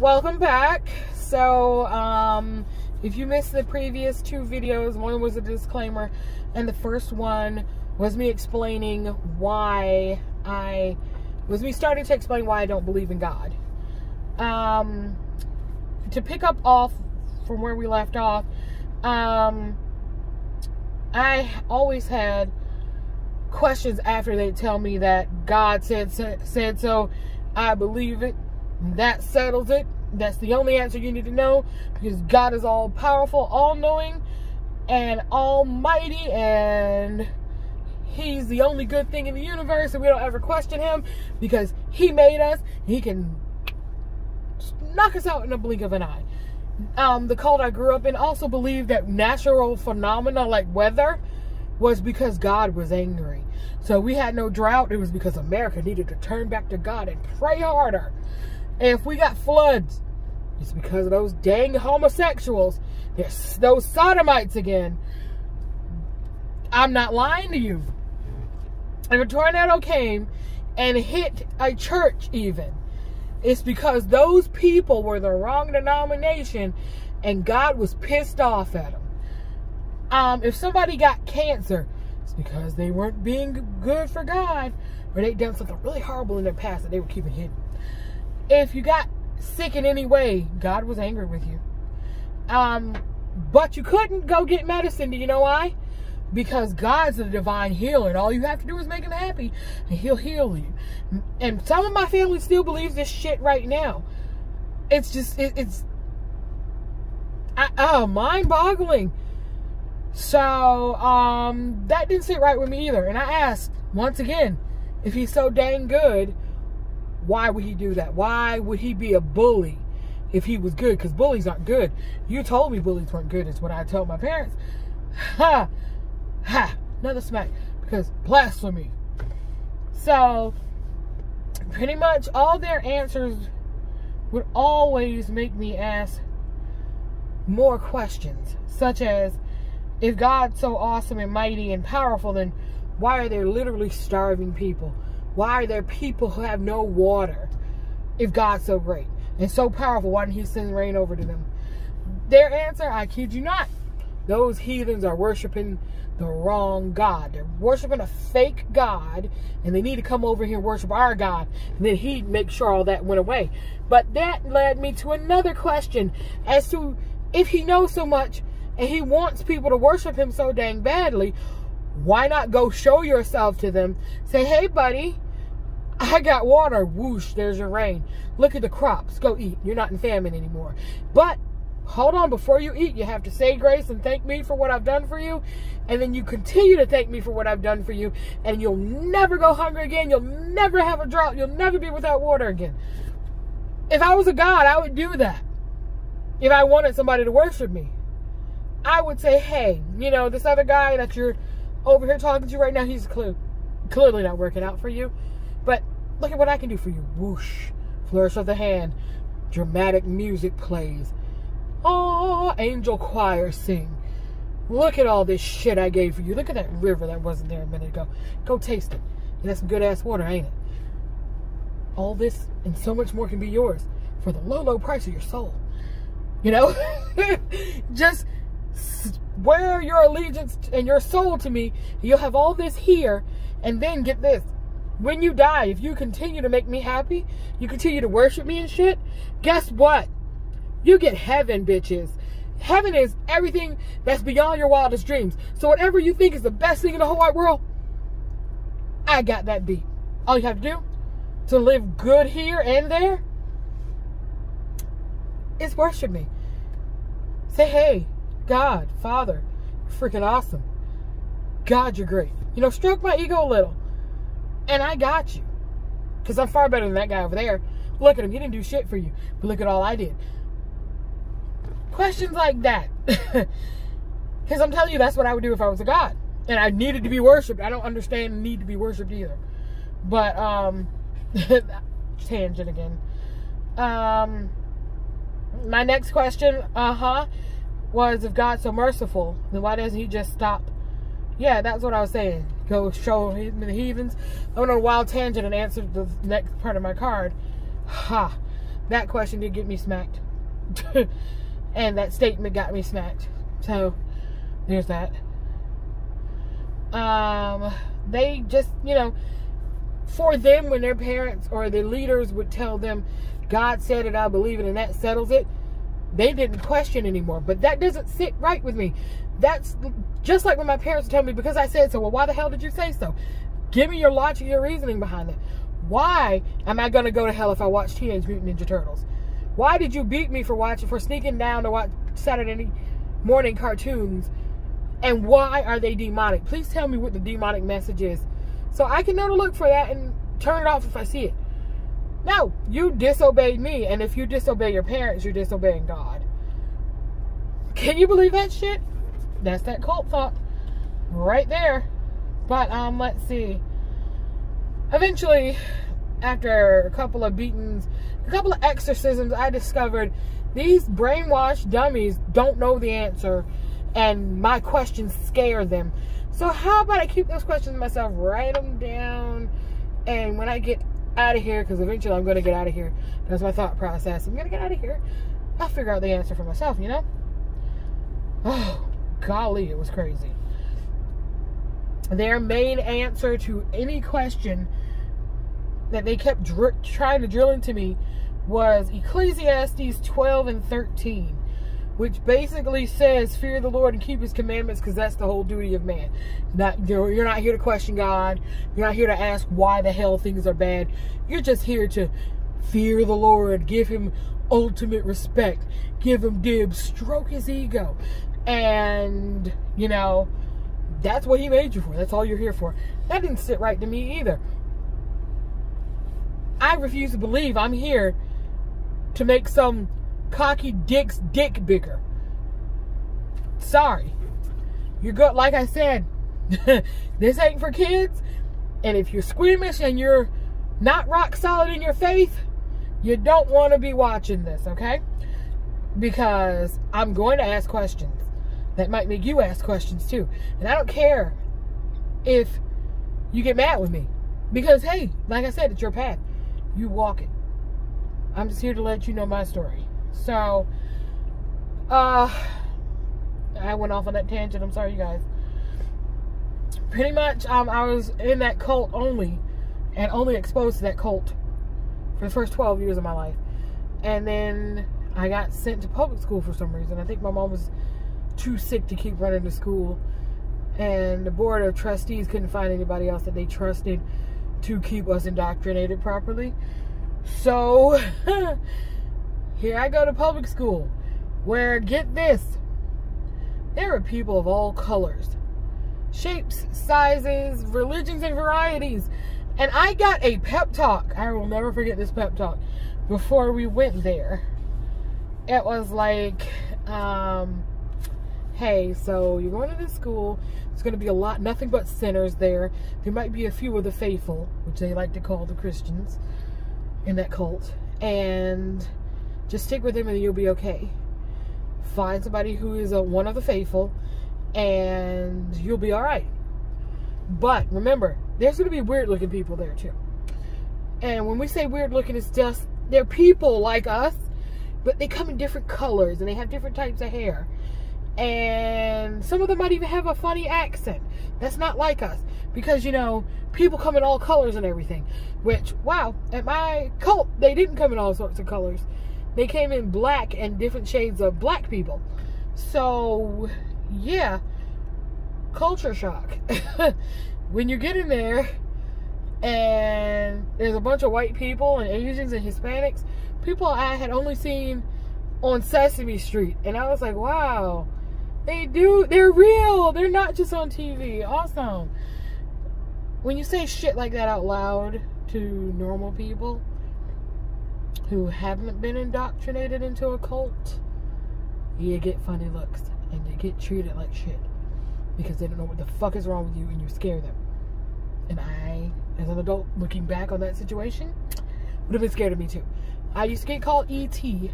Welcome back. So if you missed the previous two videos, one was a disclaimer and the first one was me explaining why me starting to explain why I don't believe in God. To pick up off from where we left off, I always had questions after they tell me that God said so. I believe it. That settles it. That's the only answer you need to know, because God is all powerful, all knowing, and almighty, and He's the only good thing in the universe, and we don't ever question Him because He made us. He can knock us out in a blink of an eye. The cult I grew up in also believed that natural phenomena like weather was because God was angry. So we had no drought. It was because America needed to turn back to God and pray harder. If we got floods, it's because of those dang homosexuals. There's those sodomites again. I'm not lying to you. If a tornado came and hit a church even, it's because those people were the wrong denomination and God was pissed off at them. If somebody got cancer, it's because they weren't being good for God, or they'd done something really horrible in their past that they were keeping hidden. If you got sick in any way, God was angry with you. But you couldn't go get medicine. Do you know why? Because God's a divine healer, and all you have to do is make Him happy, and He'll heal you. And some of my family still believes this shit right now. It's just, it's mind-boggling. So, that didn't sit right with me either. And I asked, once again, if He's so dang good, why would He do that? Why would He be a bully if He was good? Because bullies aren't good. You told me bullies weren't good. It's what I told my parents. Ha! Ha! Another smack. Because blasphemy. So, pretty much all their answers would always make me ask more questions. Such as, if God's so awesome and mighty and powerful, then why are there literally starving people? Why are there people who have no water? If God's so great and so powerful, why didn't He send rain over to them? Their answer, I kid you not, those heathens are worshiping the wrong God. They're worshiping a fake God, and they need to come over here and worship our God, and then He'd make sure all that went away. But that led me to another question as to, if He knows so much and He wants people to worship Him so dang badly, why not go show yourself to them? Say, hey buddy, I got water. Whoosh, there's your rain. Look at the crops. Go eat. You're not in famine anymore. But hold on, before you eat, you have to say grace and thank me for what I've done for you. And then you continue to thank me for what I've done for you. And you'll never go hungry again. You'll never have a drought. You'll never be without water again. If I was a God, I would do that. If I wanted somebody to worship me, I would say, hey, you know, this other guy that you're over here talking to right now, he's clearly not working out for you. But look at what I can do for you. Whoosh. Flourish of the hand. Dramatic music plays. Oh, angel choirs sing. Look at all this shit I gave for you. Look at that river that wasn't there a minute ago. Go taste it. And that's some good ass water, ain't it? All this and so much more can be yours for the low, low price of your soul. You know? Just swear your allegiance and your soul to me. You'll have all this here. And then get this. When you die, if you continue to make me happy, you continue to worship me and shit, guess what? You get heaven, bitches. Heaven is everything that's beyond your wildest dreams. So whatever you think is the best thing in the whole wide world, I got that beat. All you have to do to live good here and there is worship me. Say, hey, God, Father, you're freaking awesome. God, you're great. You know, stroke my ego a little. And I got you. Because I'm far better than that guy over there. Look at him. He didn't do shit for you. But look at all I did. Questions like that. Because I'm telling you, that's what I would do if I was a God. And I needed to be worshipped. I don't understand the need to be worshipped either. But, tangent again. My next question, was, if God's so merciful, then why doesn't He just stop? Yeah, that's what I was saying. Go show the heathens. I went on a wild tangent and answered the next part of my card. Ha. that question did get me smacked. And that statement got me smacked. So, there's that. They just, you know, for them, when their parents or their leaders would tell them, God said it, I believe it, and that settles it, they didn't question anymore. But that doesn't sit right with me. That's just like when my parents tell me, because I said so, well, why the hell did you say so? Give me your logic, your reasoning behind it. Why am I going to go to hell if I watch Teenage Mutant Ninja Turtles? Why did you beat me for sneaking down to watch Saturday morning cartoons? And why are they demonic? Please tell me what the demonic message is, so I can know to look for that and turn it off if I see it. No, you disobeyed me, and if you disobey your parents, you're disobeying God. Can you believe that shit? That's that cult thought right there. But let's see. Eventually, after a couple of beatings, a couple of exorcisms, I discovered these brainwashed dummies don't know the answer, and my questions scare them. So how about I keep those questions to myself, write them down, and when I get out of here, because eventually I'm going to get out of here. That's my thought process. I'm going to get out of here. I'll figure out the answer for myself, you know? Oh, golly, it was crazy. Their main answer to any question that they kept trying to drill into me was Ecclesiastes 12 and 13, which basically says, fear the Lord and keep his commandments, because that's the whole duty of man. You're not here to question God. You're not here to ask why the hell things are bad. You're just here to fear the Lord, give him ultimate respect, give him dibs, stroke his ego. And, you know, that's what he made you for. That's all you're here for. That didn't sit right to me either. I refuse to believe I'm here to make some cocky dick's dick bigger. Sorry. You're good. Like I said, this ain't for kids. And if you're squeamish and you're not rock solid in your faith, you don't want to be watching this, okay? Because I'm going to ask questions that might make you ask questions too. And I don't care if you get mad with me, because hey, like I said, it's your path. You walk it. I'm just here to let you know my story. So, I went off on that tangent. I'm sorry, you guys. Pretty much, I was in that cult only, and only exposed to that cult for the first 12 years of my life. And then I got sent to public school for some reason. I think my mom was too sick to keep running the school, and the board of trustees couldn't find anybody else that they trusted to keep us indoctrinated properly. So, here I go to public school, where, get this, there are people of all colors, shapes, sizes, religions, and varieties. And I got a pep talk. I will never forget this pep talk before we went there. It was like, hey, so you're going to this school. There's going to be nothing but sinners there. There might be a few of the faithful, which they like to call the Christians in that cult. And just stick with them and you'll be okay. Find somebody who is one of the faithful and you'll be alright. But remember, there's going to be weird looking people there too. And when we say weird looking, it's just, they're people like us, but they come in different colors and they have different types of hair. And some of them might even have a funny accent that's not like us, because, you know, people come in all colors and everything. Which, wow, at my cult, they didn't come in all sorts of colors. They came in black and different shades of black people. So, yeah, culture shock. When you get in there and there's a bunch of white people and Asians and Hispanics, people I had only seen on Sesame Street, and I was like, wow, they're real, they're not just on TV. Awesome. When you say shit like that out loud to normal people who haven't been indoctrinated into a cult, you get funny looks and you get treated like shit, because they don't know what the fuck is wrong with you and you scare them. And I, as an adult, looking back on that situation, would have been scared of me too. I used to get called E.T.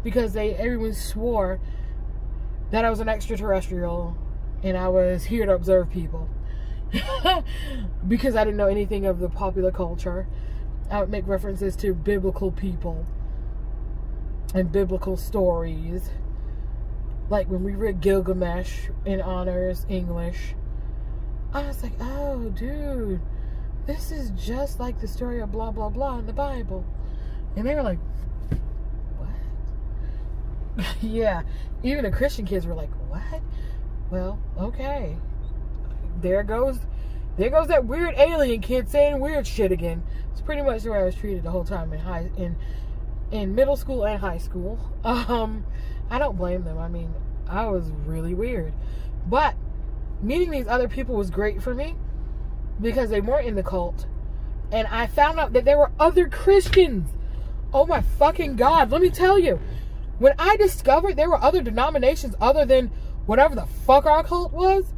because everyone swore that I was an extraterrestrial and I was here to observe people. Because I didn't know anything of the popular culture. I would make references to biblical people and biblical stories. Like when we read Gilgamesh in honors English, I was like, oh, dude, this is just like the story of blah, blah, blah in the Bible. And they were like, what? Yeah, even the Christian kids were like, what? Well, okay. There goes that weird alien kid saying weird shit again. It's pretty much the way I was treated the whole time in middle school and high school. I don't blame them. I mean, I was really weird. But meeting these other people was great for me because they weren't in the cult. And I found out that there were other Christians. Oh my fucking God. Let me tell you. When I discovered there were other denominations other than whatever the fuck our cult was,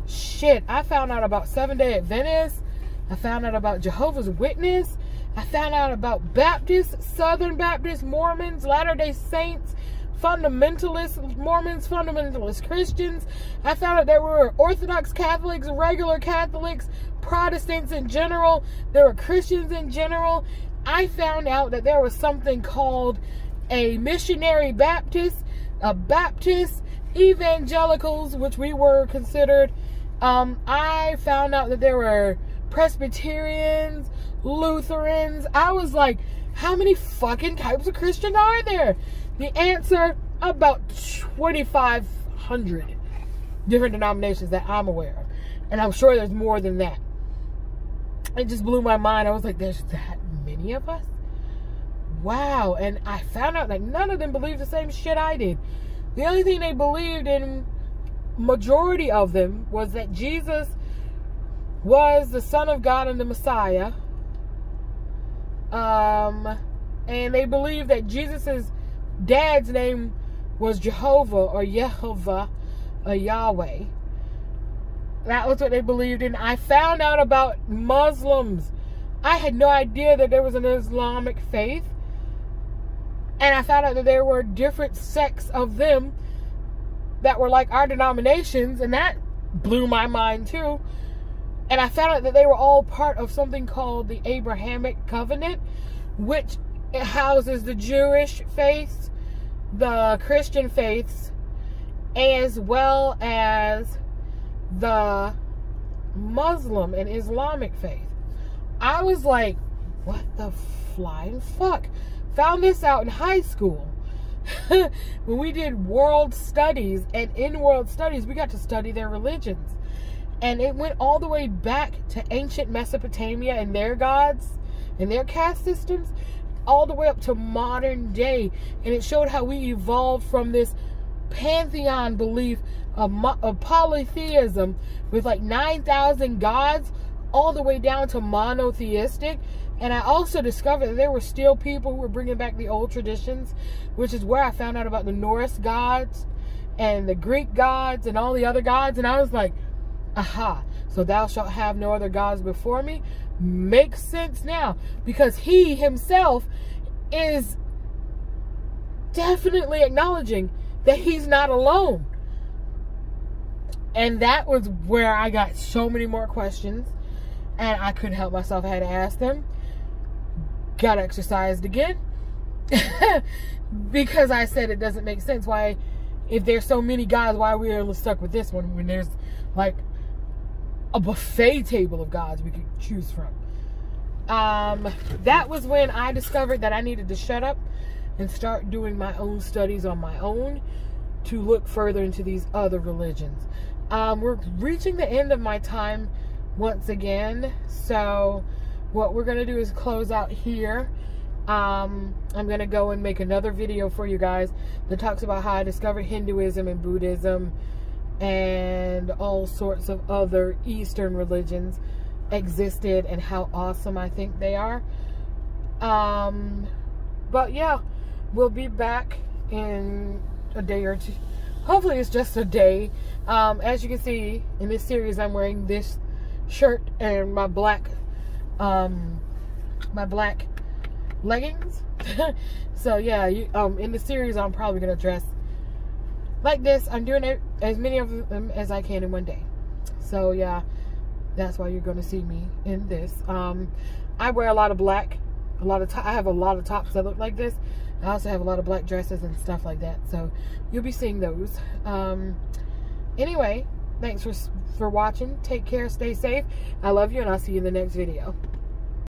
shit, I found out about Seventh-day Adventists. I found out about Jehovah's Witness. I found out about Baptists, Southern Baptists, Mormons, Latter-day Saints, fundamentalist Mormons, fundamentalist Christians. I found out there were Orthodox Catholics, regular Catholics, Protestants in general. There were Christians in general. I found out that there was something called a missionary Baptist, a Baptist, evangelicals, which we were considered. I found out that there were Presbyterians, Lutherans. I was like, how many fucking types of Christian are there? The answer, about 2,500 different denominations that I'm aware of. And I'm sure there's more than that. It just blew my mind. I was like, there's that many of us? Wow. And I found out that none of them believed the same shit I did. The only thing they believed in, majority of them, was that Jesus was the Son of God and the Messiah. And they believed that Jesus's dad's name was Jehovah or Yehovah or Yahweh. That was what they believed in. I found out about Muslims. I had no idea that there was an Islamic faith. And I found out that there were different sects of them that were like our denominations. And that blew my mind too. And I found out that they were all part of something called the Abrahamic Covenant, which houses the Jewish faiths, the Christian faiths, as well as the Muslim and Islamic faith. I was like, what the flying fuck? Found this out in high school. When we did world studies, and in world studies, we got to study their religions. And it went all the way back to ancient Mesopotamia and their gods and their caste systems, all the way up to modern day. And it showed how we evolved from this pantheon belief of polytheism with like 9,000 gods all the way down to monotheistic. And I also discovered that there were still people who were bringing back the old traditions, which is where I found out about the Norse gods and the Greek gods and all the other gods. And I was like, aha, so thou shalt have no other gods before me. Makes sense now, because he himself is definitely acknowledging that he's not alone. And that was where I got so many more questions, and I couldn't help myself. I had to ask them. Got exercised again because I said it doesn't make sense. Why, if there's so many gods, why are we only stuck with this one when there's like a buffet table of gods we could choose from? That was when I discovered that I needed to shut up and start doing my own studies on my own to look further into these other religions. We're reaching the end of my time once again, so what we're going to do is close out here. I'm going to go and make another video for you guys that talks about how I discovered Hinduism and Buddhism and all sorts of other Eastern religions existed and how awesome I think they are. But yeah, we'll be back in a day or two. Hopefully it's just a day. As you can see in this series, I'm wearing this shirt and my black leggings. So yeah, in the series I'm probably gonna dress like this. I'm doing it as many of them as I can in one day. So yeah, that's why you're gonna see me in this. I wear a lot of black I have a lot of tops that look like this. I also have a lot of black dresses and stuff like that. So you'll be seeing those. Anyway, thanks for watching. Take care. Stay safe. I love you, and I'll see you in the next video.